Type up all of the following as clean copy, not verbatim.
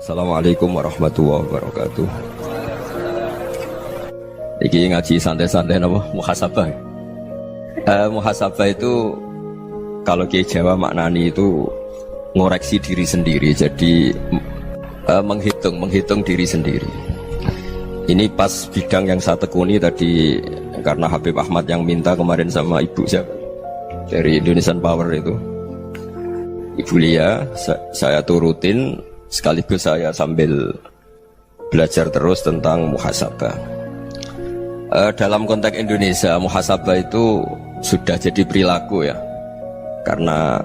Assalamualaikum warahmatullahi wabarakatuh. Iki ngaji santai-santai napa muhasabah. Muhasabah itu kalau Kiai Jawa maknani itu ngoreksi diri sendiri. Jadi menghitung diri sendiri. Ini pas bidang yang saya tekuni tadi karena Habib Ahmad yang minta kemarin sama ibu siapa dari Indonesian Power itu. Ibu Lia, saya turutin sekaligus saya sambil belajar terus tentang muhasabah. Dalam konteks Indonesia, muhasabah itu sudah jadi perilaku ya. Karena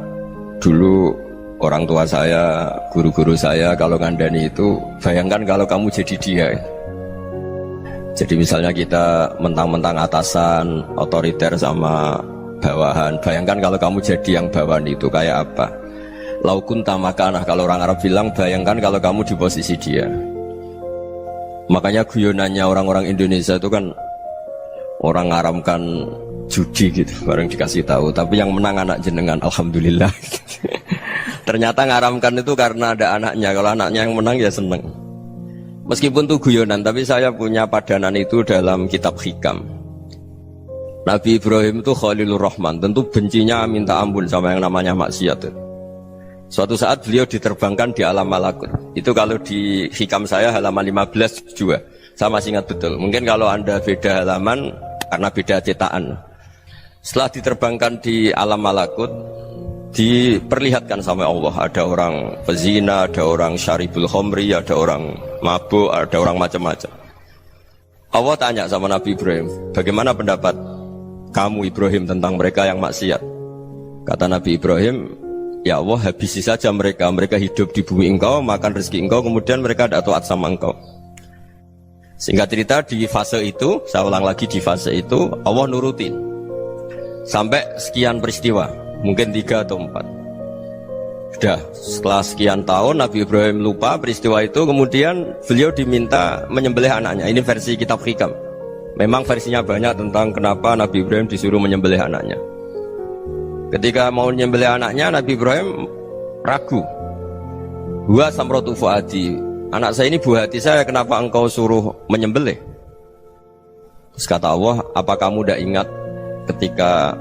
dulu orang tua saya, guru-guru saya kalau ngandani itu, bayangkan kalau kamu jadi dia. Jadi misalnya kita mentang-mentang atasan, otoriter sama bawahan. Bayangkan kalau kamu jadi yang bawahan itu kayak apa? Laukun tamakanah, kalau orang Arab bilang, bayangkan kalau kamu di posisi dia. Makanya guyonannya orang-orang Indonesia itu kan orang ngaramkan judi gitu, bareng dikasih tahu. Tapi yang menang anak jenengan, alhamdulillah. Ternyata ngaramkan itu karena ada anaknya. Kalau anaknya yang menang ya seneng. Meskipun itu guyonan, tapi saya punya padanan itu dalam kitab Hikam. Nabi Ibrahim itu Khalilur Rahman, tentu bencinya minta ampun sama yang namanya maksiat. Suatu saat beliau diterbangkan di alam malakut. Itu kalau di Hikam saya halaman 15 juga. Saya masih ingat betul. Mungkin kalau Anda beda halaman karena beda cetakan. Setelah diterbangkan di alam malakut, diperlihatkan sama Allah. Ada orang pezina, ada orang syaribul khomri, ada orang mabuk, ada orang macam-macam. Allah tanya sama Nabi Ibrahim, bagaimana pendapat kamu Ibrahim tentang mereka yang maksiat? Kata Nabi Ibrahim, ya Allah, habisi saja mereka. Mereka hidup di bumi engkau, makan rezeki engkau, kemudian mereka tidak taat sama engkau. Singkat cerita, di fase itu, saya ulang lagi, di fase itu Allah nurutin sampai sekian peristiwa, mungkin 3 atau 4. Sudah, setelah sekian tahun Nabi Ibrahim lupa peristiwa itu, kemudian beliau diminta menyembelih anaknya. Ini versi kitab Hikam. Memang versinya banyak tentang kenapa Nabi Ibrahim disuruh menyembelih anaknya. Ketika mau menyembelih anaknya, Nabi Ibrahim ragu. Huwa samratu fuadi, anak saya ini buah hati saya, kenapa engkau suruh menyembelih? Terus kata Allah, apa kamu tidak ingat ketika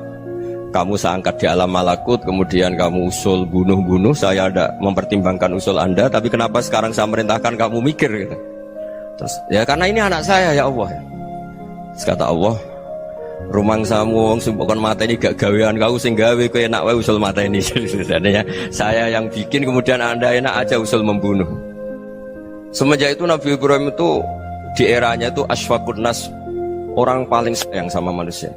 kamu saya angkat di alam malakut, kemudian kamu usul bunuh-bunuh, saya tidak mempertimbangkan usul Anda, tapi kenapa sekarang saya merintahkan kamu mikir gitu? Terus, ya karena ini anak saya ya Allah. Terus kata Allah, rumang samu wong sumpukon mata ini gak gawean kau sing gawe kowe enak wae usul mata ini. Sebenarnya saya yang bikin, kemudian Anda enak aja usul membunuh. Semenjak itu Nabi Ibrahim itu di eranya itu asfaqun nas, orang paling sayang sama manusia.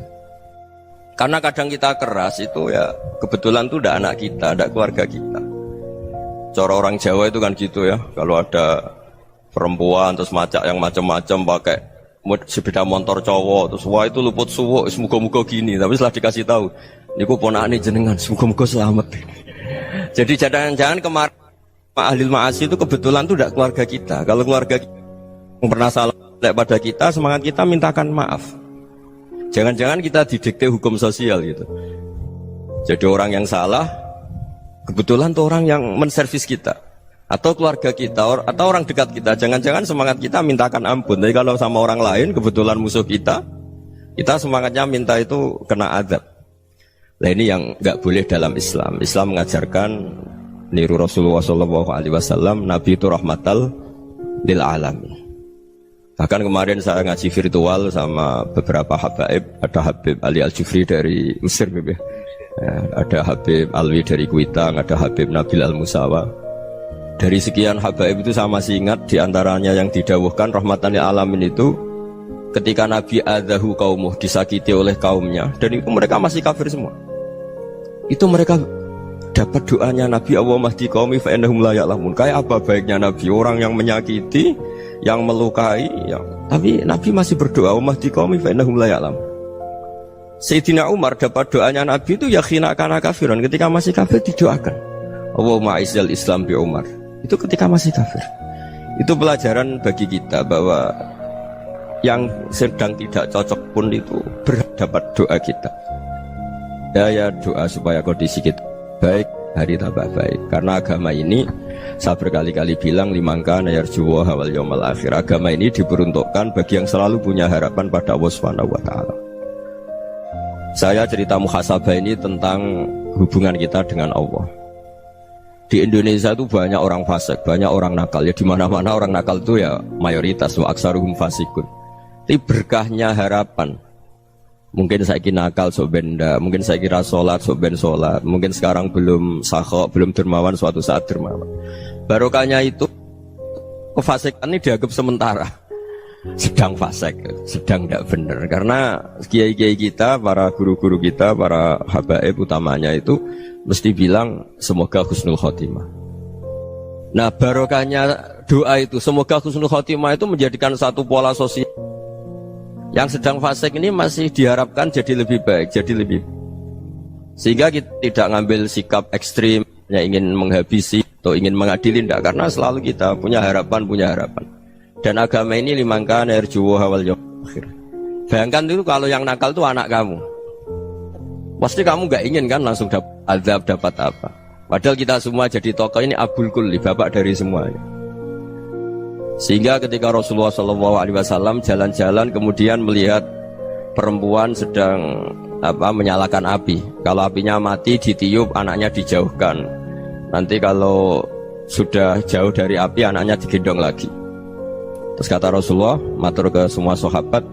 Karena kadang kita keras itu ya kebetulan itu tidak anak kita, tidak keluarga kita. Cara orang Jawa itu kan gitu ya, kalau ada perempuan terus macak yang macam-macam pakai sepeda motor cowok, terus wah itu luput suwuk, semoga-moga gini. Tapi setelah dikasih tahu, niku ponakane jenengan, semoga-moga selamat. Jadi jangan-jangan kemarin ahli ma'asi itu kebetulan itu tidak keluarga kita. Kalau keluarga kita yang pernah salah pada kita, semangat kita mintakan maaf. Jangan-jangan kita didikte hukum sosial gitu. Jadi orang yang salah, kebetulan itu orang yang menservis kita. Atau keluarga kita, atau orang dekat kita. Jangan-jangan semangat kita mintakan ampun. Tapi kalau sama orang lain, kebetulan musuh kita semangatnya minta itu kena azab. Nah ini yang nggak boleh dalam Islam. Islam mengajarkan niru Rasulullah SAW, Nabi itu rahmatal lil alamin. Bahkan kemarin saya ngaji virtual sama beberapa habaib. Ada Habib Ali Al-Jufri dari Mesir, ya. Ada Habib Alwi dari Kuitang, ada Habib Nabil Al-Musawa. Dari sekian habaib itu saya masih ingat diantaranya yang didawuhkan rahmatan lil alamin itu ketika Nabi adzahu qaumuh, disakiti oleh kaumnya, dan itu mereka masih kafir semua. Itu mereka dapat doanya Nabi, Allahumma hdi qaumi fa innahum la ya'lamun. Kayak apa baiknya Nabi, orang yang menyakiti, yang melukai, tapi Nabi masih berdoa, Allahumma hdi qaumi fa innahum la ya'lamun. Sayyidina Umar dapat doanya Nabi itu yakhina kana kafiran, ketika masih kafir didoakan, Allahumma aizzal Islam bi Umar. Itu ketika masih kafir. Itu pelajaran bagi kita bahwa yang sedang tidak cocok pun itu berdapat doa kita. Ya doa supaya kondisi kita baik, hari tambah baik. Karena agama ini Saya berkali-kali bilang limangka nayarjuwa wal yaumal akhir. Agama ini diperuntukkan bagi yang selalu punya harapan pada Allah Subhanahu wa taala. Saya cerita muhasabah ini tentang hubungan kita dengan Allah. Di Indonesia itu banyak orang fasik, banyak orang nakal. Ya di mana-mana orang nakal itu ya mayoritas, wa aksaruhum fasikun. Tapi berkahnya harapan. Mungkin saya kira nakal sok benda, mungkin saya kira sholat sok ben sholat, mungkin sekarang belum sakho, belum dermawan, suatu saat dermawan. Barokahnya itu kefasikan ini dianggap sementara. Sedang fasik, sedang tidak benar. Karena kiai-kiai kita, para guru-guru kita, para habaib utamanya itu mesti bilang semoga husnul khotimah. Nah barokahnya doa itu semoga husnul khotimah itu menjadikan satu pola sosial. Yang sedang fasik ini masih diharapkan jadi lebih baik, jadi lebih. Sehingga kita tidak ngambil sikap ekstrim, yang ingin menghabisi atau ingin mengadili, tidak. Karena selalu kita punya harapan. Dan agama ini limangka nerjuwa wal yaumal akhir. Bayangkan itu kalau yang nakal itu anak kamu. Pasti kamu gak ingin kan langsung dapat azab, dapat apa. Padahal kita semua jadi tokoh ini abul kulli, bapak dari semuanya. Sehingga ketika Rasulullah SAW jalan-jalan kemudian melihat perempuan sedang menyalakan api. Kalau apinya mati ditiup, anaknya dijauhkan. Nanti kalau sudah jauh dari api, anaknya digendong lagi. Terus kata Rasulullah, matur ke semua sahabat,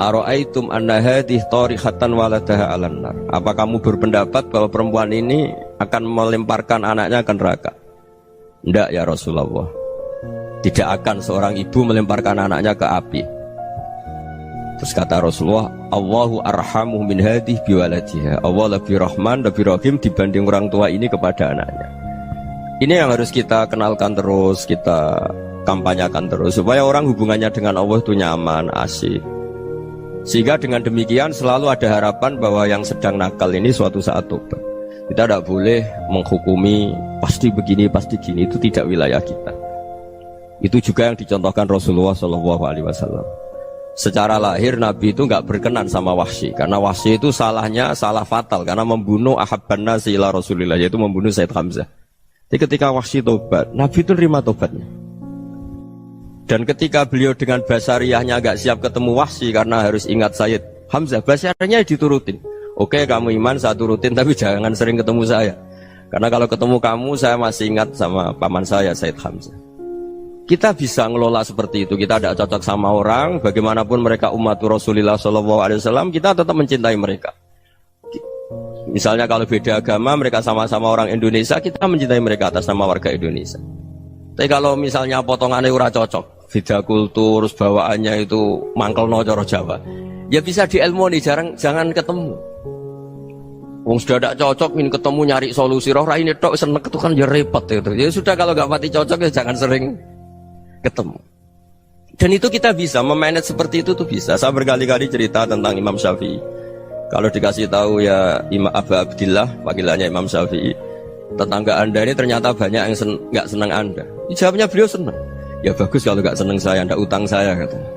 ara'aitum anna hadhihi tarihatan waladaha 'alan nar. Apa kamu berpendapat bahwa perempuan ini akan melemparkan anaknya ke neraka? Tidak ya Rasulullah. Tidak akan seorang ibu melemparkan anaknya ke api. Terus kata Rasulullah, Allahu arhamu min hadhihi biwaladiha. Allah lebih rahman, lebih rahim dibanding orang tua ini kepada anaknya. Ini yang harus kita kenalkan terus, kita kampanyakan terus supaya orang hubungannya dengan Allah itu nyaman, asik. Sehingga dengan demikian selalu ada harapan bahwa yang sedang nakal ini suatu saat tobat. Kita tidak boleh menghukumi pasti begini, pasti gini, itu tidak wilayah kita. Itu juga yang dicontohkan Rasulullah SAW. Secara lahir Nabi itu nggak berkenan sama Wahsy, karena Wahsy itu salahnya salah fatal karena membunuh ahabban nasi ila Rasulillah, yaitu membunuh Sayyid Hamzah. Jadi ketika Wahsy tobat, Nabi itu terima tobatnya. Dan ketika beliau dengan basariyahnya agak siap ketemu Wahsy karena harus ingat Sayyid Hamzah, basariyahnya diturutin. Oke, kamu iman, saya turutin, tapi jangan sering ketemu saya. Karena kalau ketemu kamu, saya masih ingat sama paman saya, Sayyid Hamzah. Kita bisa ngelola seperti itu. Kita tidak cocok sama orang, bagaimanapun mereka umat Rasulullah SAW, kita tetap mencintai mereka. Misalnya kalau beda agama, mereka sama-sama orang Indonesia, kita mencintai mereka atas nama warga Indonesia. Tapi kalau misalnya potongannya ora cocok, beda kultur, bawaannya itu mangkelno cara Jawa, ya bisa diilmoni, jangan ketemu. Wong sudah tidak cocok, ingin ketemu nyari solusi. Roh ini tok seneng itu kan ya repot itu. Ya sudah kalau nggak pati cocok ya jangan sering ketemu. Dan itu kita bisa memanage seperti itu tuh bisa. Saya berkali-kali cerita tentang Imam Syafi'i. Kalau dikasih tahu ya Imam Abu Abdillah, panggilannya Imam Syafi'i, tetangga anda ini ternyata banyak yang nggak senang anda. Jawabnya beliau senang. Ya bagus kalau nggak senang saya, ndak utang saya katanya.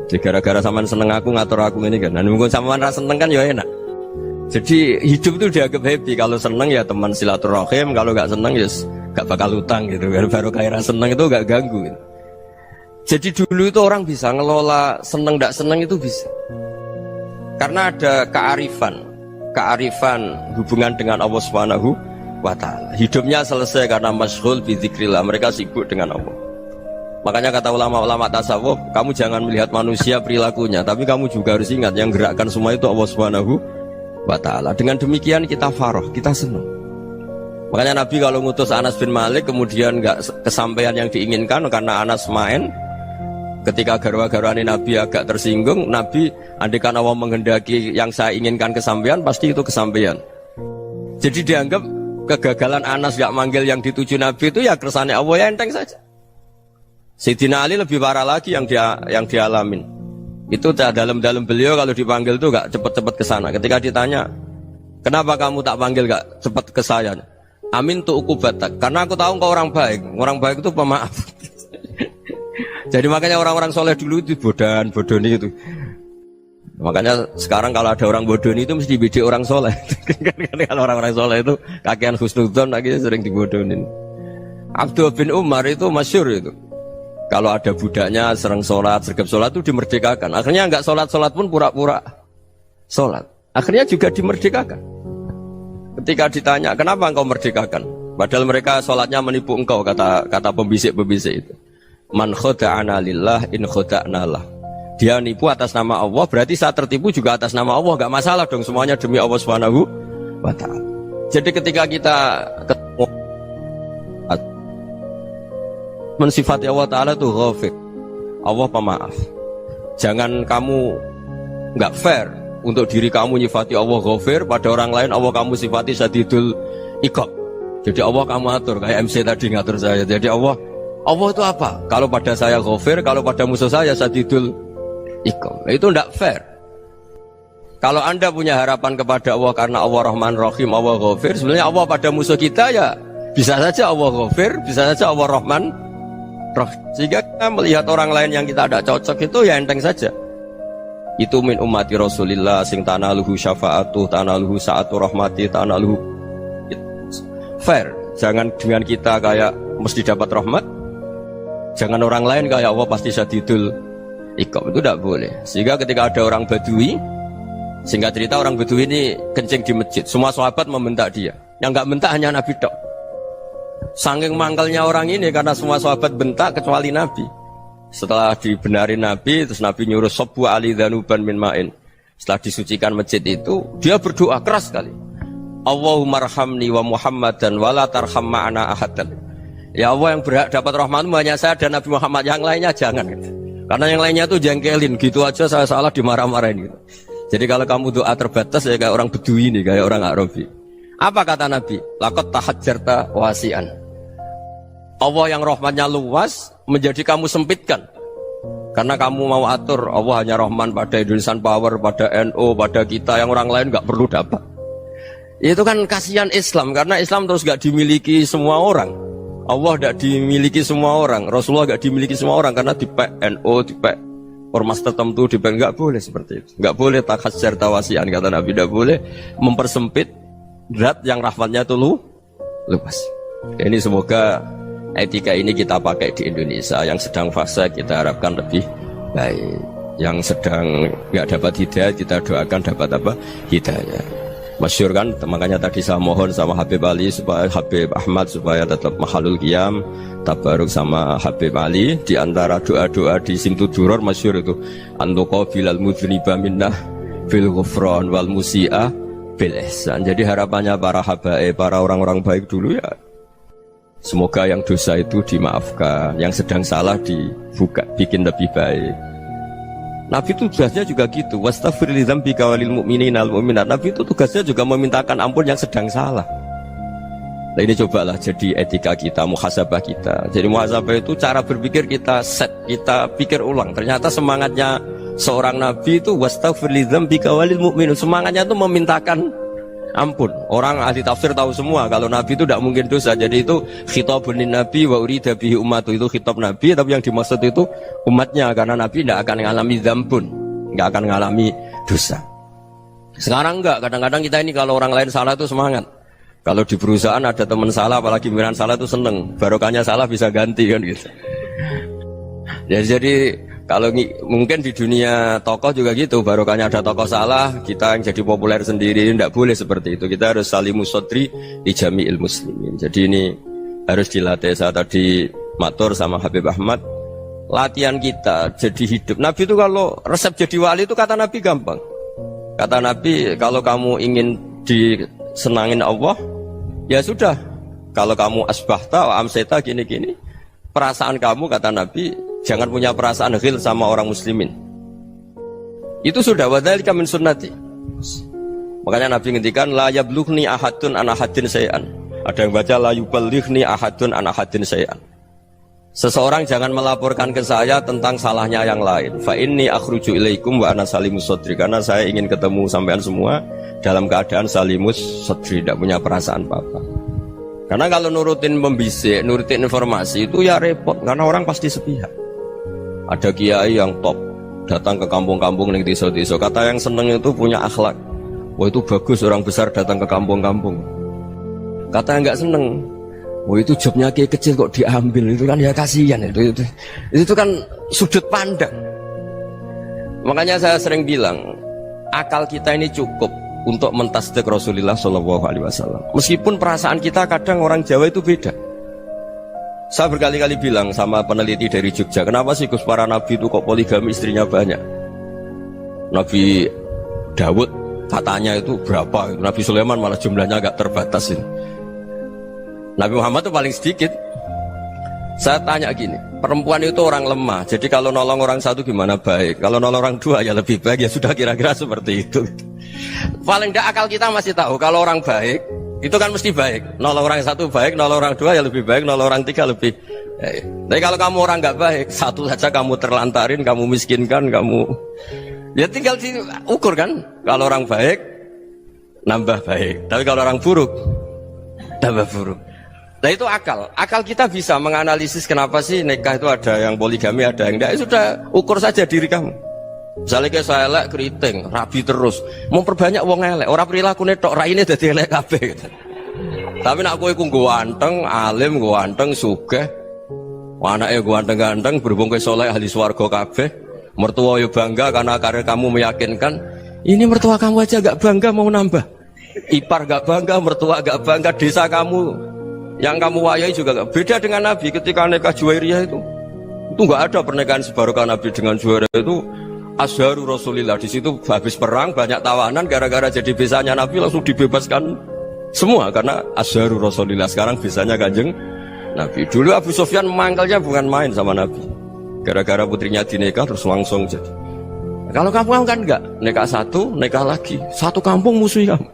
Jadi gara-gara saman seneng aku ngatur aku ini kan. Dan mungkin saman rasa seneng kan ya enak. Jadi hidup itu dianggap happy. Kalau seneng ya teman silaturahim, kalau nggak seneng ya nggak bakal utang gitu. Baru kayak seneng itu nggak ganggu. Gitu. Jadi dulu itu orang bisa ngelola seneng ndak seneng itu bisa. Karena ada kearifan hubungan dengan Allah Subhanahu wa ta'ala. Hidupnya selesai karena masyghul bi dzikrillah, mereka sibuk dengan Allah. Makanya kata ulama-ulama tasawuf, kamu jangan melihat manusia perilakunya, tapi kamu juga harus ingat yang gerakkan semua itu Allah Subhanahu wa ta'ala. Dengan demikian kita farah, kita senang. Makanya Nabi kalau ngutus Anas bin Malik kemudian enggak kesampaian yang diinginkan karena Anas main, ketika garwa-garwani Nabi agak tersinggung, Nabi andaikan Allah menghendaki yang saya inginkan kesampaian, pasti itu kesampaian. Jadi dianggap kegagalan Anas gak manggil yang dituju Nabi itu ya kersane Allah, ya enteng saja. Sayyidina Ali lebih parah lagi yang dialamin. Itu dalam beliau kalau dipanggil itu gak cepet-cepet ke sana. Ketika ditanya, kenapa kamu tak panggil gak cepet ke saya? Amin tu ukubatak, karena aku tahu kau orang baik itu pemaaf. Jadi makanya orang-orang soleh dulu itu bodoni itu. Makanya sekarang kalau ada orang bodoni itu mesti bidik orang soleh. Kalau orang-orang soleh itu kakean husnudzon lagi sering dibodonin. Abdullah bin Umar itu masyhur itu. Kalau ada budaknya sering sholat, sergap sholat itu dimerdekakan. Akhirnya enggak sholat pun pura-pura sholat. Akhirnya juga dimerdekakan. Ketika ditanya, kenapa engkau merdekakan? Padahal mereka sholatnya menipu engkau, kata pembisik-pembisik itu. Man khoda'ana lillah in khoda'na lah. Dia nipu atas nama Allah, berarti saat tertipu juga atas nama Allah. Enggak masalah dong, semuanya demi Allah Subhanahu wa ta'ala. Jadi ketika kita ketemu mensifati Allah Ta'ala itu ghafir, Allah pemaaf. Jangan kamu nggak fair untuk diri kamu nyifati Allah ghafir, pada orang lain Allah kamu sifati syadidul iqab. Jadi Allah kamu atur, kayak MC tadi ngatur saya. Jadi Allah itu apa? Kalau pada saya ghafir, kalau pada musuh saya syadidul iqab. Itu nggak fair. Kalau Anda punya harapan kepada Allah karena Allah Rahman Rahim, Allah ghafir, sebenarnya Allah pada musuh kita ya bisa saja Allah ghafir, bisa saja Allah Rahman Rahim. Sehingga kita melihat orang lain yang kita tidak cocok itu ya enteng saja. Itu min ummati Rasulillah sing tanaluhu syafa'atuh, tanaluhu sa'atu rahmati, tanaluhu fair. Jangan dengan kita kayak mesti dapat rahmat. Jangan orang lain kayak Allah pasti syadidul iqab. Itu tidak boleh. Sehingga ketika ada orang Badui, singkat cerita orang Badui ini kencing di masjid, semua sahabat membentak dia. Yang enggak bentak hanya Nabi tok. Saking mangkalnya orang ini karena semua sahabat bentak kecuali Nabi. Setelah dibenarin Nabi, terus Nabi nyuruh Sobbu Ali Dhanuban min ma'in. Setelah disucikan masjid itu, dia berdoa keras sekali. Allahumma arhamni wa Muhammadan wa la tarham ma'ana ahadan. Ya Allah, yang berhak dapat rahmatmu hanya saya dan Nabi Muhammad, yang lainnya jangan gitu. Karena yang lainnya tuh jengkelin, gitu aja saya salah dimarah-marahin gitu. Jadi kalau kamu doa terbatas ya kayak orang Bedui ini, kayak orang Arabi. Apa kata Nabi? Laqad tahajjarta wasi'an. Allah yang rahmatnya luas menjadi kamu sempitkan karena kamu mau atur Allah hanya rahman pada Indonesian Power, pada NU, pada kita, yang orang lain nggak perlu dapat. Itu kan kasihan Islam, karena Islam terus nggak dimiliki semua orang. Allah nggak dimiliki semua orang, Rasulullah nggak dimiliki semua orang, karena dipek NU, dipek ormas tertentu, dipek. Nggak boleh seperti itu. Nggak boleh takhasyar tawasian, kata Nabi. Nggak boleh mempersempit zat yang rahmatnya itu luas. Ini semoga etika ini kita pakai di Indonesia. Yang sedang fase kita harapkan lebih baik. Yang sedang nggak dapat hidayah kita doakan dapat apa? Hidayah. Masyhur kan, makanya tadi saya mohon sama Habib Ali supaya Habib Ahmad supaya tetap mahalul qiyam, tabaruk sama Habib Ali. Di antara doa-doa di Simtuduror masyhur itu antuqabilal mudhniba minnah bil ghufran wal musi'ah bil ihsan. Jadi harapannya para habaib, para orang-orang baik dulu ya, semoga yang dosa itu dimaafkan, yang sedang salah dibuka, bikin lebih baik. Nabi itu tugasnya juga gitu. Wastaghfir li dzambika walil mu'minina wal mu'minat. Nabi itu tugasnya juga memintakan ampun yang sedang salah. Nah ini cobalah jadi etika kita, muhasabah kita. Jadi muhasabah itu cara berpikir kita set, kita pikir ulang. Ternyata semangatnya seorang Nabi itu wastaghfir li dzambika walil mu'minat. Semangatnya itu memintakan ampun. Orang ahli tafsir tahu semua kalau Nabi itu tidak mungkin dosa. Jadi itu khitabun lin Nabi wa urida bihi ummatu, itu khitab Nabi, tapi yang dimaksud itu umatnya, karena Nabi tidak akan mengalami dzambun, tidak akan mengalami dosa. Sekarang enggak, kadang-kadang kita ini kalau orang lain salah itu semangat. Kalau di perusahaan ada teman salah, apalagi pimpinan salah itu seneng, barokahnya salah bisa ganti kan gitu. Jadi kalau mungkin di dunia tokoh juga gitu, barokahnya ada tokoh salah, kita yang jadi populer sendiri, tidak boleh seperti itu. Kita harus salimus sodri di jami'il muslimin. Jadi ini harus dilatih. Saya tadi matur sama Habib Ahmad, latihan kita jadi hidup. Nabi itu kalau resep jadi wali itu kata Nabi gampang. Kata Nabi, kalau kamu ingin disenangin Allah, ya sudah. Kalau kamu asbahta wa amseta gini-gini, perasaan kamu, kata Nabi, jangan punya perasaan ghil sama orang muslimin. Itu sudah wadzalika min sunnati. Makanya Nabi ngendikan la yablughni ahadun an ahadin syai'an. Ada yang baca la yuballighni ahadun an ahadin syai'an. Seseorang jangan melaporkan ke saya tentang salahnya yang lain. Fa inni akhruju ilaikum wa ana salimus sadri. Karena saya ingin ketemu sampean semua dalam keadaan salimus sadri, tidak punya perasaan apa-apa. Karena kalau nurutin pembisik, nurutin informasi itu ya repot, karena orang pasti sepihak. Ada kiai yang top datang ke kampung-kampung ning desa-desa, kata yang seneng itu punya akhlak. Wah itu bagus orang besar datang ke kampung-kampung. Kata yang nggak seneng, Oh itu jobnya kayak kecil kok diambil, itu kan ya kasihan itu kan sudut pandang. Makanya saya sering bilang akal kita ini cukup untuk mentasdik Rasulullah Shallallahu Alaihi Wasallam. Meskipun perasaan kita kadang orang Jawa itu beda. Saya berkali-kali bilang sama peneliti dari Jogja, kenapa sih Gus para nabi itu kok poligami istrinya banyak? Nabi Dawud katanya itu berapa? Nabi Sulaiman malah jumlahnya agak terbatas ini. Nabi Muhammad itu paling sedikit. Saya tanya gini, perempuan itu orang lemah, jadi kalau nolong orang satu gimana baik, kalau nolong orang dua ya lebih baik, ya sudah kira-kira seperti itu. Paling tidak akal kita masih tahu kalau orang baik itu kan mesti baik, nolong orang satu baik, nolong orang dua ya lebih baik, nolong orang tiga lebih baik. Tapi kalau kamu orang nggak baik, satu saja kamu terlantarin, kamu miskinkan, kamu ya tinggal diukur kan. Kalau orang baik nambah baik, tapi kalau orang buruk tambah buruk. Nah itu akal. Akal kita bisa menganalisis kenapa sih nikah itu ada yang poligami, ada yang enggak. Sudah ukur saja diri kamu. Misalnya kayak saya elek keriting, rabi terus, memperbanyak wong elek. Orang perilaku netok, raine dadi elek kabeh gitu. Tapi nak kowe ku ganteng, alim, ganteng, sugih. Anake ganteng-ganteng, berhubung kowe saleh ahli swarga kabeh. Mertua yo bangga karena karir kamu meyakinkan. Ini mertua kamu aja gak bangga mau nambah. Ipar gak bangga, mertua gak bangga, desa kamu yang kamu wayai juga gak beda dengan Nabi ketika nikah Juwairiyah itu gak ada pernikahan sebarokah Nabi dengan Juwairiyah itu Azharu Rasulillah. Di situ habis perang banyak tawanan, gara-gara jadi besanya Nabi langsung dibebaskan semua karena Azharu Rasulillah. Sekarang besanya Kanjeng Nabi. Dulu Abu Sufyan mangkalnya bukan main sama Nabi, gara-gara putrinya dinikah terus langsung jadi. Kalau kamu kan enggak, nikah satu, nikah lagi, satu kampung musuhi kamu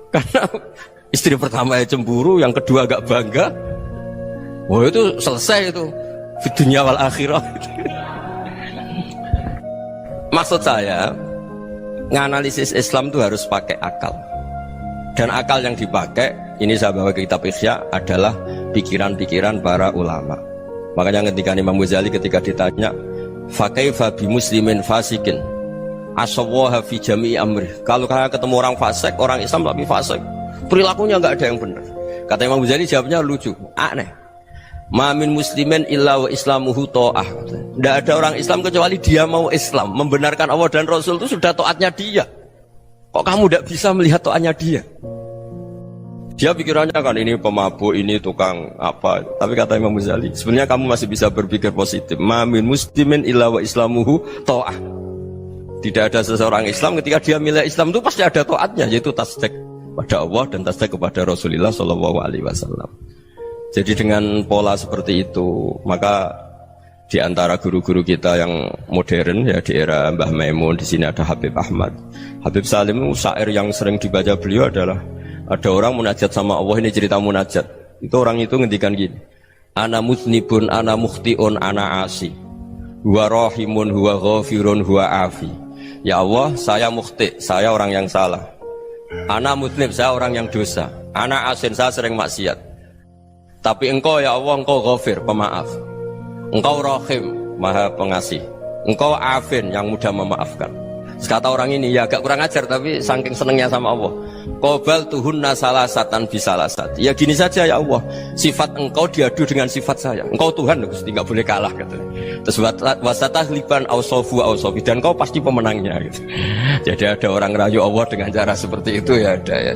karena istri pertama ya cemburu, yang kedua agak bangga. Wah itu selesai itu di dunia wal akhirah. Maksud saya nganalisis Islam itu harus pakai akal. Dan akal yang dipakai, ini saya bawa ke kitab Ihya, adalah pikiran-pikiran para ulama. Makanya ketika Imam Ghazali ketika ditanya fakaifa bi muslimin fasikin asawwaha fi jami'i amri, kalau kalian ketemu orang fasik, orang Islam tapi fasik, perilakunya nggak ada yang benar. Kata Imam Ghazali jawabnya lucu, aneh. Ma min muslimin illa wa islamuhu ta'ah. Tidak ada orang Islam kecuali dia mau Islam, membenarkan Allah dan Rasul itu sudah taatnya dia. Kok kamu tidak bisa melihat taatnya dia? Dia pikirannya kan ini pemabuk, ini tukang apa. Tapi kata Imam Ghazali, sebenarnya kamu masih bisa berpikir positif. Ma min muslimin illa wa islamuhu ta'ah. Tidak ada seseorang Islam ketika dia milih Islam itu pasti ada taatnya, yaitu tasdik pada Allah dan tasdik kepada Rasulullah Shallallahu Alaihi Wasallam. Jadi dengan pola seperti itu, maka di antara guru-guru kita yang modern ya di era Mbah Maimun, di sini ada Habib Ahmad, Habib Salim, syair yang sering dibaca beliau adalah ada orang munajat sama Allah. Ini cerita munajat. Itu orang itu ngendikan gini, ana musnibun, ana mukhtiun, ana asi, huwa rahimun, huwa ghafirun, huwa afi. Ya Allah, saya mukhti, saya orang yang salah. Ana muslim, saya orang yang dosa. Ana asin, saya sering maksiat. Tapi engkau ya Allah, engkau ghafir, pemaaf. Engkau rahim, maha pengasih. Engkau afin, yang mudah memaafkan. Kata orang ini, ya agak kurang ajar, tapi saking senengnya sama Allah. Qobal tuhunna salasatan bisalasat. Ya gini saja ya Allah, sifat engkau diadu dengan sifat saya. Engkau Tuhan, Gusti, nggak boleh kalah gitu. Terus wasatahliban ausofu ausofi, dan engkau pasti pemenangnya gitu. Jadi ada orang rayu Allah dengan cara seperti itu ya ada ya.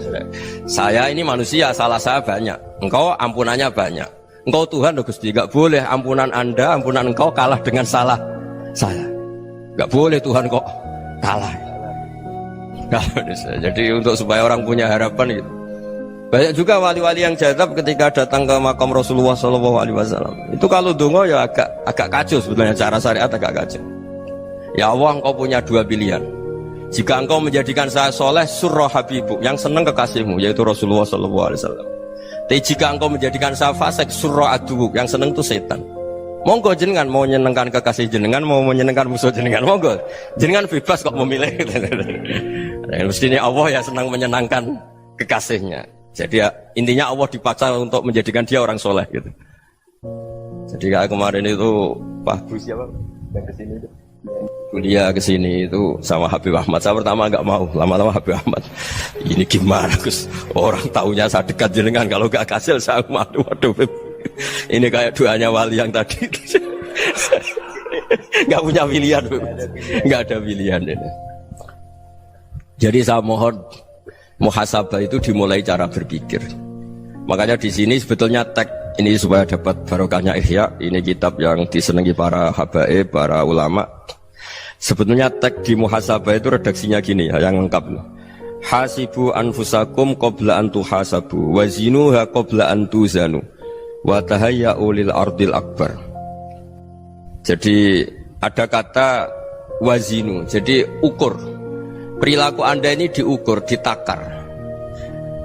Saya ini manusia, salah saya banyak. Engkau ampunannya banyak. Engkau Tuhan, Gusti, nggak boleh ampunan Anda, ampunan engkau kalah dengan salah saya. Nggak boleh Tuhan kok kalah. Jadi untuk supaya orang punya harapan gitu. Banyak juga wali-wali yang jadab ketika datang ke makam Rasulullah SAW. Itu kalau dongo ya agak kacau sebetulnya, cara syariat agak kacau. Ya Allah, engkau punya dua pilihan. Jika engkau menjadikan saya soleh, surah habibuk, yang senang kekasihmu, yaitu Rasulullah SAW. Tapi jika engkau menjadikan saya fasik, surah adubuk, yang senang itu setan. Monggo jenengan mau menyenangkan kekasih jenengan, mau menyenangkan musuh jenengan, monggo jenengan bebas kok memilih. Mestinya Allah ya senang menyenangkan kekasihnya. Jadi ya, intinya Allah dipaksa untuk menjadikan dia orang soleh gitu. Jadi kayak kemarin itu Pak Gus siapa yang kesini itu kuliah ke sini itu sama Habib Ahmad. Saya pertama nggak mau, lama-lama Habib Ahmad. Ini gimana Gus? Orang taunya saya dekat jenengan, kalau nggak kasil saya waduh. Ini kayak doanya wali yang tadi. Nggak punya pilihan, nggak ada pilihan ini. Jadi saya mohon muhasabah itu dimulai cara berpikir. Makanya di sini sebetulnya tag ini supaya dapat barokahnya Ihya. Ini kitab yang disenangi para habaib, para ulama. Sebetulnya tag di muhasabah itu redaksinya gini ya, yang lengkap. Hasibu anfusakum qabla an tuhasabu wa zinuha qabla an tuzanu wa tahayya'u lil ardil akbar. Jadi ada kata wazinu, jadi ukur. Perilaku Anda ini diukur, ditakar.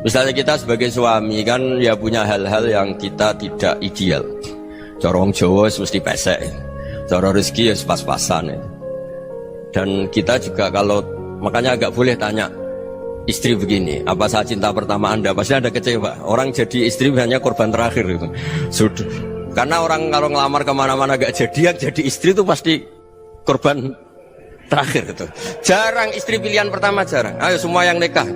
Misalnya kita sebagai suami kan ya punya hal-hal yang kita tidak ideal. Corong Jawa mesti pesek, cara rezeki ya pas-pasan ya. Dan kita juga kalau makanya agak boleh tanya istri begini, apa saat cinta pertama Anda? Pasti Anda kecewa. Orang jadi istri hanya korban terakhir itu. Sudah. Karena orang kalau ngelamar kemana-mana gak jadi, yang jadi istri itu pasti korban terakhir itu. Jarang istri pilihan pertama, jarang. Ayo semua yang nikah.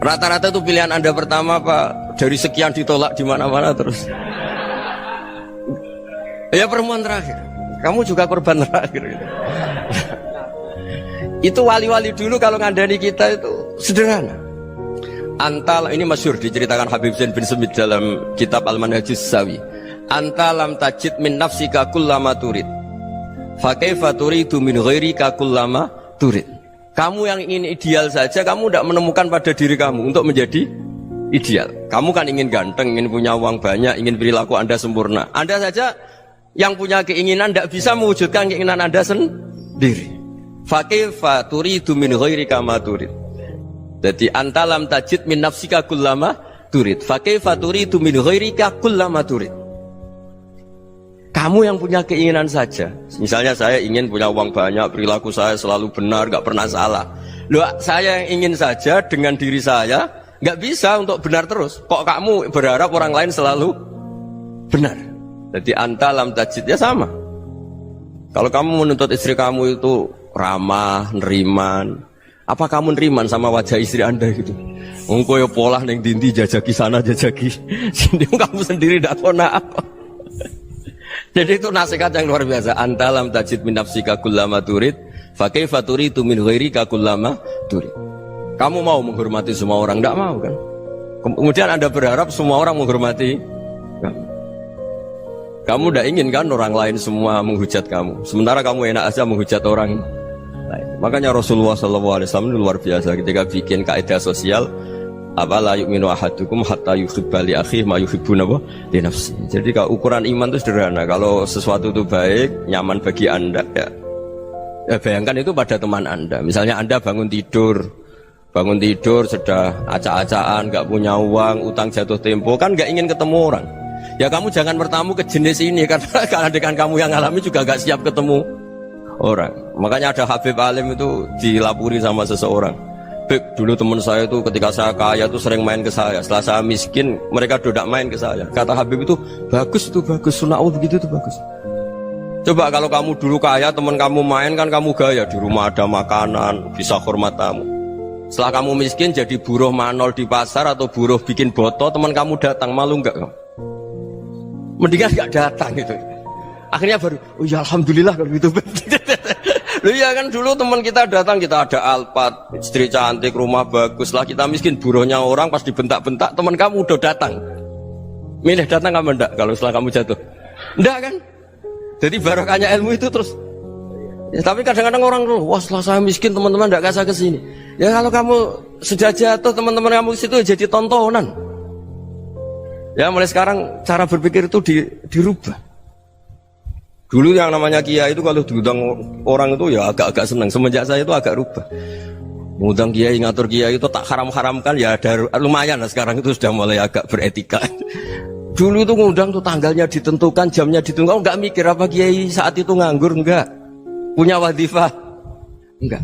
Rata-rata itu pilihan Anda pertama Pak, dari sekian ditolak di mana-mana terus. Ya perempuan terakhir. Kamu juga korban terakhir gitu. Itu wali-wali dulu kalau ngandani kita itu sederhana. Antal ini masyhur diceritakan Habib Zain bin Semit dalam kitab Al-Manhajus Sawi. Antalam tajid min nafsika kullama turid. Fa kaifa turidu min ghairika kullama turid. Kamu yang ingin ideal saja kamu tidak menemukan pada diri kamu untuk menjadi ideal. Kamu kan ingin ganteng, ingin punya uang banyak, ingin perilaku Anda sempurna. Anda saja yang punya keinginan tidak bisa mewujudkan keinginan Anda sendiri. Fa kaifa turidu min ghairika ma turid. Jadi antalam tajid min nafsika kullama turid. Fa kaifa turidu min ghairika kullama turid. Kamu yang punya keinginan saja. Misalnya saya ingin punya uang banyak, perilaku saya selalu benar, gak pernah salah. Loh, saya yang ingin saja dengan diri saya gak bisa untuk benar terus. Kok kamu berharap orang lain selalu benar? Jadi antalam tajid ya sama. Kalau kamu menuntut istri kamu itu ramah, neriman, apa kamu neriman sama wajah istri Anda gitu? Engko ya pola neng dindi jajaki sana jajaki sini, kamu sendiri tidak tahu apa. Jadi itu nasihat yang luar biasa. Antalam tajid min nafsika kullama turid, fa kaifa turidu min ghairika kullama turid. Kamu mau menghormati semua orang? Tidak mau kan? Kemudian Anda berharap semua orang menghormati kamu. Kamu tidak ingin kan orang lain semua menghujat kamu. Sementara kamu enak aja menghujat orang lain. Makanya Rasulullah SAW luar biasa ketika bikin kaidah sosial. Apa la yu'minu ahadukum hatta yuhibba li akhihi ma yuhibbu li nafsi. Jadi kalau ukuran iman itu sederhana. Kalau sesuatu itu baik, nyaman bagi Anda ya bayangkan itu pada teman Anda. Misalnya Anda bangun tidur sudah acak-acakan, gak punya uang, utang jatuh tempo, kan gak ingin ketemu orang. Ya kamu jangan bertamu ke jenis ini karena dengan kamu yang alami juga gak siap ketemu orang. Makanya ada Habib Alim itu dilapuri sama seseorang. Beb, dulu teman saya itu ketika saya kaya itu sering main ke saya. Setelah saya miskin, mereka tidak main ke saya. Kata Habib itu bagus, sunnah Allah begitu itu bagus. Coba kalau kamu dulu kaya, teman kamu main kan kamu gaya, di rumah ada makanan, bisa hormat tamu. Setelah kamu miskin jadi buruh manol di pasar atau buruh bikin boto, teman kamu datang, malu enggak kamu? Mendingan enggak datang gitu. Akhirnya baru, oh ya alhamdulillah kalau gitu. Loh ya kan dulu teman kita datang, kita ada Alphard, istri cantik, rumah bagus lah, kita miskin, buruhnya orang pas dibentak-bentak, teman kamu udah datang. Milih datang kamu enggak kalau setelah kamu jatuh? Enggak kan? Jadi barokahnya ilmu itu terus. Ya, tapi kadang-kadang orang tuh, wah setelah saya miskin teman-teman enggak kasih ke sini. Ya kalau kamu sudah jatuh, teman-teman kamu situ jadi tontonan. Ya mulai sekarang cara berpikir itu dirubah. Dulu yang namanya kiai itu kalau diundang orang itu ya agak-agak senang. Semenjak saya itu agak rubah. Mengundang kiai, ngatur kiai itu tak haram-haramkan ya ada lumayan lah sekarang itu sudah mulai agak beretika. Dulu itu ngundang tuh tanggalnya ditentukan, jamnya ditentukan, enggak mikir apa kiai saat itu nganggur, enggak. Punya wadifah, enggak.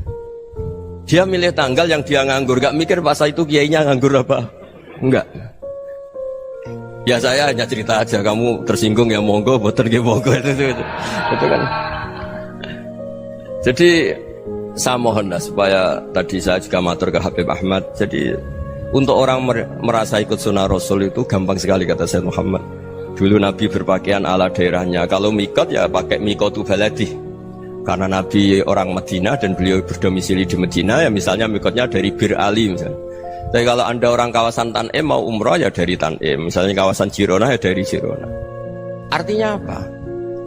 Dia milih tanggal yang dia nganggur, enggak mikir pas itu kiainya nganggur apa, enggak. Ya saya hanya cerita aja, kamu tersinggung ya monggo, boten nggih monggo itu kan. Jadi saya mohon lah supaya tadi saya juga matur ke Habib Ahmad. Jadi untuk orang merasa ikut sunnah Rasul itu gampang sekali kata Sayyid Muhammad. Dulu Nabi berpakaian ala daerahnya. Kalau mikot ya pakai mikotu baladi. Karena Nabi orang Madinah dan beliau berdomisili di Madinah ya misalnya mikotnya dari Bir Ali misalnya. Tapi kalau anda orang kawasan Tanim mau umrah ya dari Tanim. Misalnya kawasan Jirona ya dari Jirona. Artinya apa?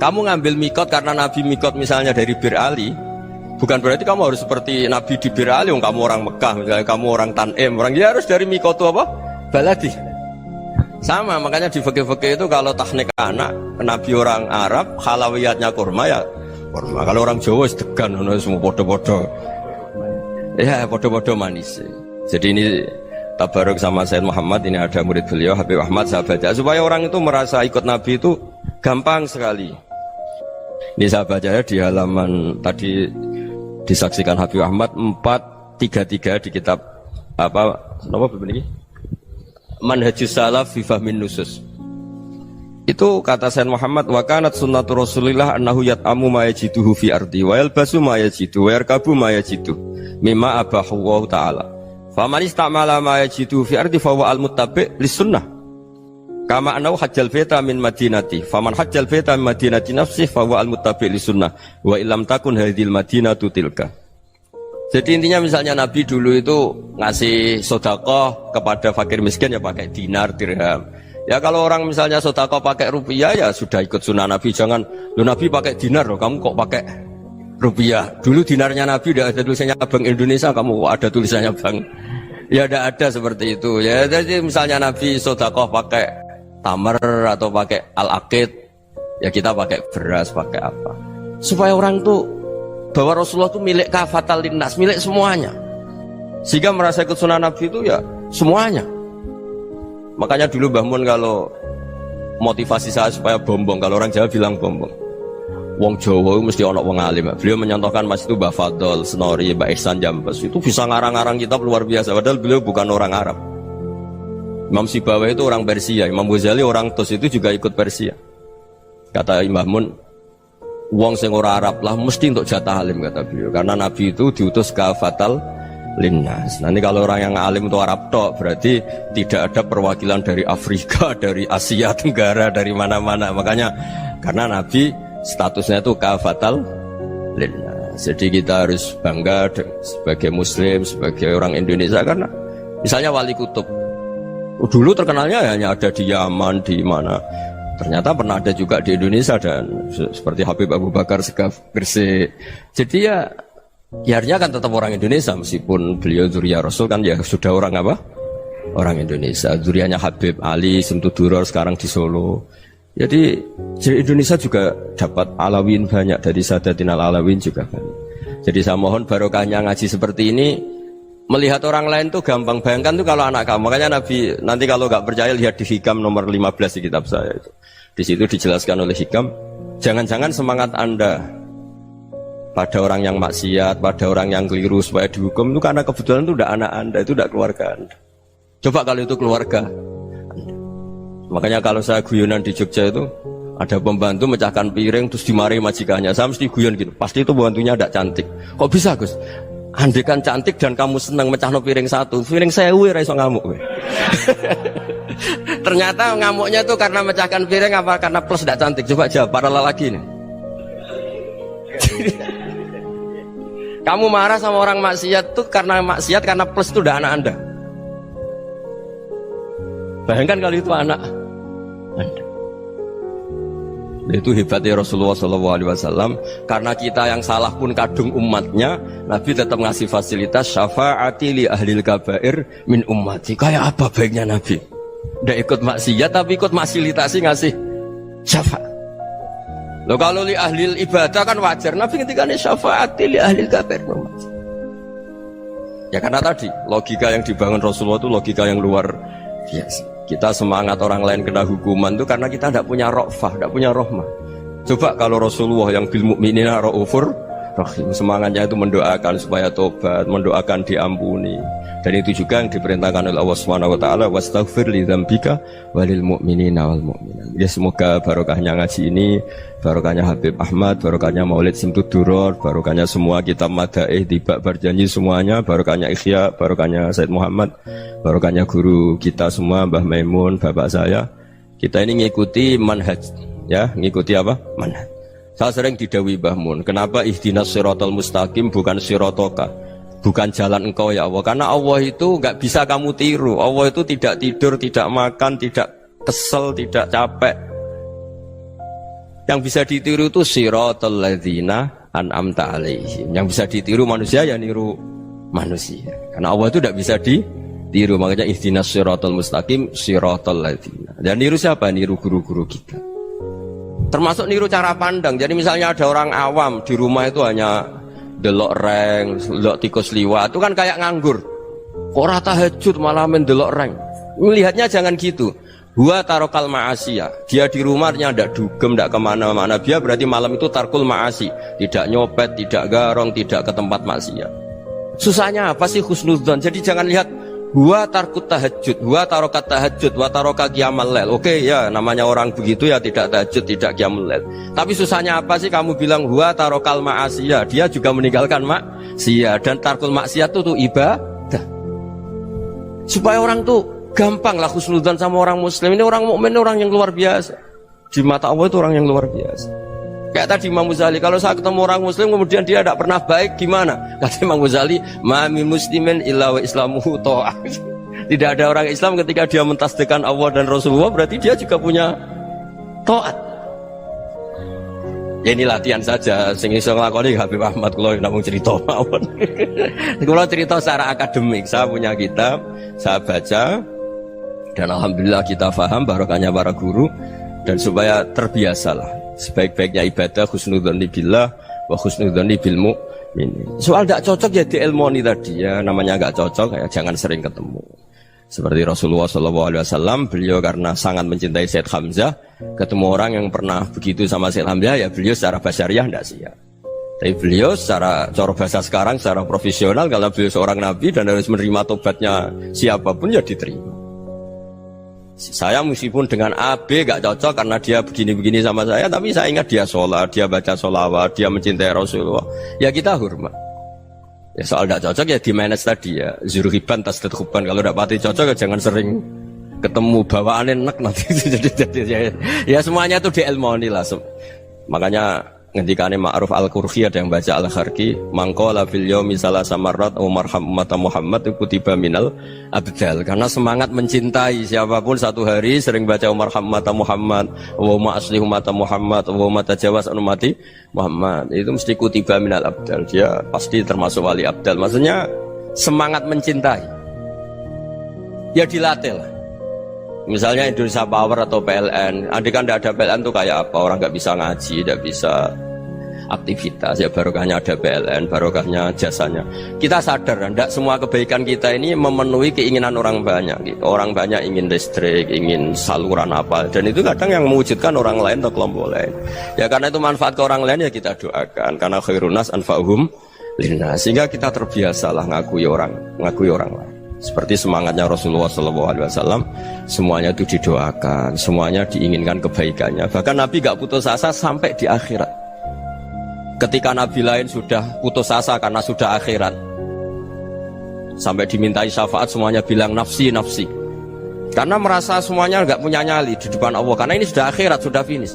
Kamu ngambil mikot karena Nabi mikot misalnya dari Bir Ali. Bukan berarti kamu harus seperti Nabi di Bir Ali, kamu orang Mekah, misalnya kamu orang Tanim, orang dia harus dari mikotu apa? Baladi. Sama, makanya di fikih-fikih itu kalau tahnik anak, Nabi orang Arab, halawiyatnya kurma ya kurma. Kalau orang Jawa sedegan, semua bodoh-bodoh. Ya, bodoh-bodoh manis. Jadi ini tabaruk sama Sayyid Muhammad, ini ada murid beliau, Habib Ahmad, sahabatnya. Supaya orang itu merasa ikut Nabi itu gampang sekali. Ini saya baca ya di halaman tadi disaksikan Habib Ahmad 433 di kitab apa begini Manhajus Salaf fi Fahmin Nusus. Itu kata Sayyid Muhammad wa kanat sunnatu Rasulillah annahu yat'amu ma yajiduhu fi ardi wa yalbasu ma yajidu wa yarkabu ma yajidu mimma abahu Allah taala. Faman istamala ma yajiduhu fi ardi fa huwa al-muttabi' lis-sunnah. Kama anau hajjal baita min madinati faman hajjal baita min madinati nafsih fa huwa al-muttabi' lisunnah wa illam takun hadhil madinatu tilka. Jadi intinya misalnya Nabi dulu itu ngasih sedekah kepada fakir miskin ya pakai dinar dirham. Ya kalau orang misalnya sedekah pakai rupiah ya sudah ikut sunnah Nabi. Jangan lu Nabi pakai dinar loh, kamu kok pakai rupiah. Dulu dinarnya Nabi udah ada tulisannya Bank Indonesia, kamu ada tulisannya Bank. Ya tidak ada seperti itu. Ya jadi misalnya Nabi sedekah pakai tamar atau pakai al-aqid, ya kita pakai beras, pakai apa, supaya orang tuh bahwa Rasulullah itu milik kafatal linnas, milik semuanya, sehingga merasa ikut sunnah Nabi itu ya semuanya. Makanya dulu Mbah Mun kalau motivasi saya supaya bombong, kalau orang Jawa bilang bombong, wong Jawa itu mesti ono wong alim. Beliau menyontohkan mas itu Mbah Fadol, Senori, Mbah Ihsan Jambes, itu bisa ngarang-ngarang kitab luar biasa, padahal beliau bukan orang Arab. Imam Sibawa itu orang Persia, Imam Ghazali orang Tus itu juga ikut Persia. Kata Imam Mun, wong sing ora Arab lah mesti untuk jatah alim kata beliau, karena Nabi itu diutus kafatal linnas. Nanti kalau orang yang alim itu Arab tok, berarti tidak ada perwakilan dari Afrika, dari Asia Tenggara, dari mana-mana. Makanya karena Nabi statusnya itu kafatal linnas. Jadi kita harus bangga sebagai Muslim, sebagai orang Indonesia, karena misalnya Wali Kutub dulu terkenalnya hanya ada di Yaman, di mana. Ternyata pernah ada juga di Indonesia dan seperti Habib Abu Bakar Segaf Gresik. Jadi ya artinya kan tetap orang Indonesia meskipun beliau zuriyah Rasul kan ya sudah orang apa? Orang Indonesia. Zuriyahnya Habib Ali Simtuduror sekarang di Solo. Jadi Indonesia juga dapat alawin banyak, dari Sadatin al-Alawin juga banyak. Jadi saya mohon barokahnya ngaji seperti ini. Melihat orang lain tuh gampang, bayangkan tuh kalau anak kamu. Makanya Nabi nanti kalau nggak percaya lihat di Hikam nomor 15 di kitab saya itu. Di situ dijelaskan oleh Hikam, jangan-jangan semangat Anda pada orang yang maksiat, pada orang yang keliru supaya dihukum itu karena kebetulan itu udah anak Anda, itu udah keluarga Anda. Coba kalau itu keluarga Anda. Makanya kalau saya guyonan di Jogja itu ada pembantu mecahkan piring terus dimarahi majikannya, saya mesti guyon gitu, pasti itu pembantunya tidak cantik. Kok bisa Gus? Andekan cantik dan kamu senang mecahno piring satu, piring 1000 ora iso ngamuk. Ternyata ngamuknya tuh karena mecahkan piring apa karena plus tidak cantik? Coba jawab para lelaki ini. Kamu marah sama orang maksiat tuh karena maksiat, karena plus itu udah anak Anda. Bayangkan kalau itu anak Anda. Itu hebatnya Rasulullah SAW. Karena kita yang salah pun kadung umatnya, Nabi tetap ngasih fasilitas syafaati li ahlil kabair min ummati. Kayak apa baiknya Nabi? Tidak ikut maksiat tapi ikut fasilitasi ngasih syafaat. Loh kalau li ahlil ibadah kan wajar. Nabi ketika ini syafaati li ahlil kabair min ummati. Ya karena tadi logika yang dibangun Rasulullah itu logika yang luar biasa. Kita semangat orang lain kena hukuman itu karena kita tidak punya ra'fah, tidak punya rahmah. Coba kalau Rasulullah yang bil mukminina raufur Rahim. Semangatnya itu mendoakan supaya tobat, mendoakan diampuni. Dan itu juga yang diperintahkan oleh Allah Subhanahu wa taala, wastaghfir li dzambika walil mu'minina wal mu'minat. Ya semoga barokahnya ngaji ini, barokahnya Habib Ahmad, barokahnya Maulid Simtud Duror, barokahnya semua kitab Madaih Tiba Berjanji semuanya, barokahnya Ikhya, barokahnya Said Muhammad, barokahnya guru kita semua Mbah Maimun, bapak saya. Kita ini ngikuti manhaj, ya, ngikuti apa? Manhaj. Saya sering didhawuhi Mbah Mun, kenapa ihdinas siratal mustaqim bukan siratoka? Bukan jalan engkau ya Allah, karena Allah itu nggak bisa kamu tiru. Allah itu tidak tidur, tidak makan, tidak kesel, tidak capek. Yang bisa ditiru itu siratal ladzina an'amta alaihim. Yang bisa ditiru manusia ya niru manusia. Karena Allah itu tidak bisa ditiru. Makanya ihdinas siratal mustaqim siratal ladzina. Dan niru siapa? Niru guru-guru kita. Termasuk niru cara pandang. Jadi misalnya ada orang awam di rumah itu hanya delok reng, delok tikus liwat, itu kan kayak nganggur. Ora tahajud malah mendelok reng. Melihatnya jangan gitu. Huwa tarokal ma'asiyah. Dia di rumahnya ndak dugem, ndak kemana-mana. Dia berarti malam itu tarkul ma'asi. Tidak nyopet, tidak garong, tidak ke tempat maksiat. Susahnya apa sih husnudzon? Jadi jangan lihat huwa tarkut tahajud, huwa tarokat tahajud, wa taroka qiyamul lail. Oke ya, namanya orang begitu ya tidak tahajud, tidak qiyamul lail. Tapi susahnya apa sih kamu bilang huwa tarokal ma'asiyah? Dia juga meninggalkan maksiat, dan tarkul maksiat itu ibadah. Supaya orang tuh gampang lah husnudzon sama orang muslim. Ini orang mukmin, orang yang luar biasa. Di mata Allah itu orang yang luar biasa. Kayak tadi Imam Ghazali, kalau saya ketemu orang muslim kemudian dia tidak pernah baik, gimana? Kata Imam Ghazali, ma min muslimin illa wa islamuhu ta'ah. Tidak ada orang Islam ketika dia mentasdihkan Allah dan Rasulullah, berarti dia juga punya taat. Ya ini latihan saja, sing iso nglakoni Habib Ahmad kula namung cerita mawon. Kula cerita secara akademik, saya punya kitab, saya baca dan alhamdulillah kita paham barokahnya para guru, dan supaya terbiasalah. Sebaik-baiknya ibadah husnudzon billah wa husnudzon bil mu'min. Soal tidak cocok ya diilmoni tadi ya, namanya nggak cocok ya jangan sering ketemu. Seperti Rasulullah SAW, beliau karena sangat mencintai Said Hamzah, ketemu orang yang pernah begitu sama Said Hamzah ya beliau secara basyariah tidak siap. Tapi beliau secara cara bahasa sekarang, secara profesional, kalau beliau seorang nabi dan harus menerima tobatnya siapapun ya diterima. Saya meskipun dengan AB gak cocok karena dia begini-begini sama saya, tapi saya ingat dia sholat, dia baca sholawat, dia mencintai Rasulullah, ya kita hormat. Ya soal gak cocok ya di manage tadi ya, zuruhiban tasdadhuban. Kalau gak pati cocok ya jangan sering ketemu, bawaannya enak nanti. Ya semuanya itu diilmoni lah. Makanya ngendikane Ma'ruf Al-Qurhi ada yang baca Al-Kharki, mangqala fil yaumi salasa marrat wa marham ummata Muhammad kutiba minal abdal. Karena semangat mencintai siapapun satu hari sering baca marham ummata Muhammad, wa ma aslih ummata Muhammad, wa ma tajawaz an ummati Muhammad, itu mesti kutiba minal abdal. Dia pasti termasuk wali abdal. Maksudnya semangat mencintai ya dilatih lah. Misalnya Indonesia Power atau PLN, andai kan tidak ada PLN tuh kayak apa? Orang nggak bisa ngaji, tidak bisa aktivitas. Ya barokahnya ada PLN, barokahnya jasanya. Kita sadar, tidak semua kebaikan kita ini memenuhi keinginan orang banyak. Gitu. Orang banyak ingin listrik, ingin saluran apa, dan itu kadang yang mewujudkan orang lain atau kelompok lain. Ya karena itu manfaat ke orang lain ya kita doakan. Karena khairun nas anfa'uhum linnas. Sehingga kita terbiasalah ngakui orang lain. Seperti semangatnya Rasulullah SAW, semuanya itu didoakan, semuanya diinginkan kebaikannya. Bahkan Nabi gak putus asa sampai di akhirat. Ketika Nabi lain sudah putus asa karena sudah akhirat, sampai dimintai syafaat semuanya bilang nafsi, nafsi. Karena merasa semuanya gak punya nyali di depan Allah, karena ini sudah akhirat, sudah finish.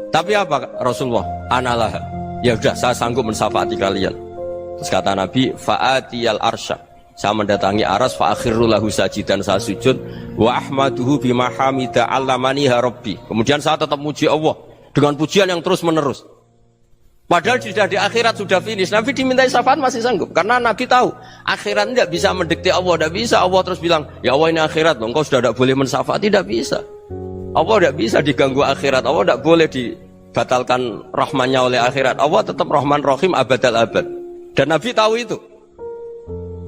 Tapi apa Rasulullah? Analah, ya udah saya sanggup mensyafaati kalian. Terus kata Nabi, fa'atiyal arsya, saya mendatangi aras, fa akhirru lahu sajidan, saya sujud, wa ahmaduhu bima hamida allamaniha rabbi. Kemudian saya tetap muji Allah dengan pujian yang terus menerus. Padahal sudah di akhirat, sudah finish. Nabi dimintai syafaat masih sanggup, karena Nabi tahu akhirat tidak bisa mendikte Allah, tidak bisa. Allah terus bilang, ya Allah ini akhirat, engkau sudah tidak boleh mensyafaati, tidak bisa. Allah tidak bisa diganggu akhirat, Allah tidak boleh dibatalkan rahmannya oleh akhirat. Allah tetap Rahman Rahim abadal abad. Dan Nabi tahu itu.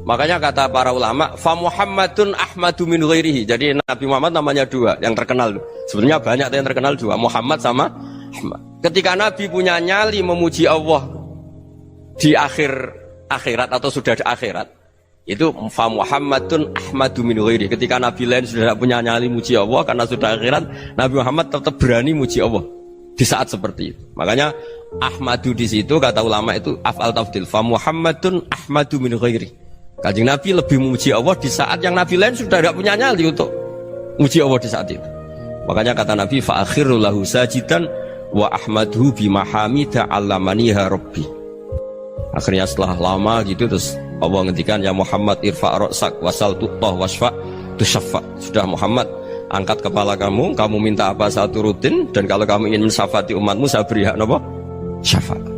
Makanya kata para ulama, fa Muhammadun ahmadu min ghairihi. Jadi Nabi Muhammad namanya dua, yang terkenal. Sebenarnya banyak yang terkenal dua, Muhammad sama Ahmad. Ketika Nabi punya nyali memuji Allah di akhir akhirat atau sudah di akhirat itu fa Muhammadun ahmadu min ghairi. Ketika nabi lain sudah tidak punya nyali muji Allah karena sudah akhirat, Nabi Muhammad tetap berani muji Allah di saat seperti itu. Makanya ahmadu di situ kata ulama itu af'al tafdil, fa Muhammadun ahmadu min ghairi. Kanjeng Nabi lebih memuji Allah di saat yang nabi lain sudah tidak punya nyali untuk muji Allah di saat itu. Makanya kata Nabi fa akhiru lahu sajidan wa ahmaduhu bimahamida 'allamaniha rabbi. Akhirnya setelah lama gitu terus Allah ngendikan ya Muhammad irfa' ra'sak wasal tuttah wasfa' tusyaffa. Sudah Muhammad, angkat kepala kamu minta apa saya turutin, dan kalau kamu ingin mensyafaati umatmu saya beri hak apa? Syafaat.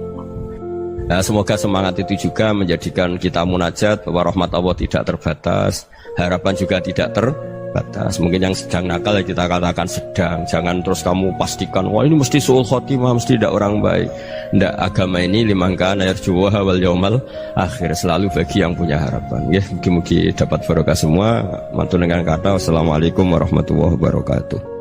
Nah, semoga semangat itu juga menjadikan kita munajat bahwa rahmat Allah tidak terbatas, harapan juga tidak terbatas. Mungkin yang sedang nakal ya kita katakan sedang, jangan terus kamu pastikan wah ini mesti suul khotimah, mesti tidak orang baik. Tidak, agama ini liman kana yarjuwaha wal yaumal akhir, selalu bagi yang punya harapan. Ya, mugi-mugi dapat barokah semua. Mantu dengan kata wassalamualaikum warahmatullahi wabarakatuh.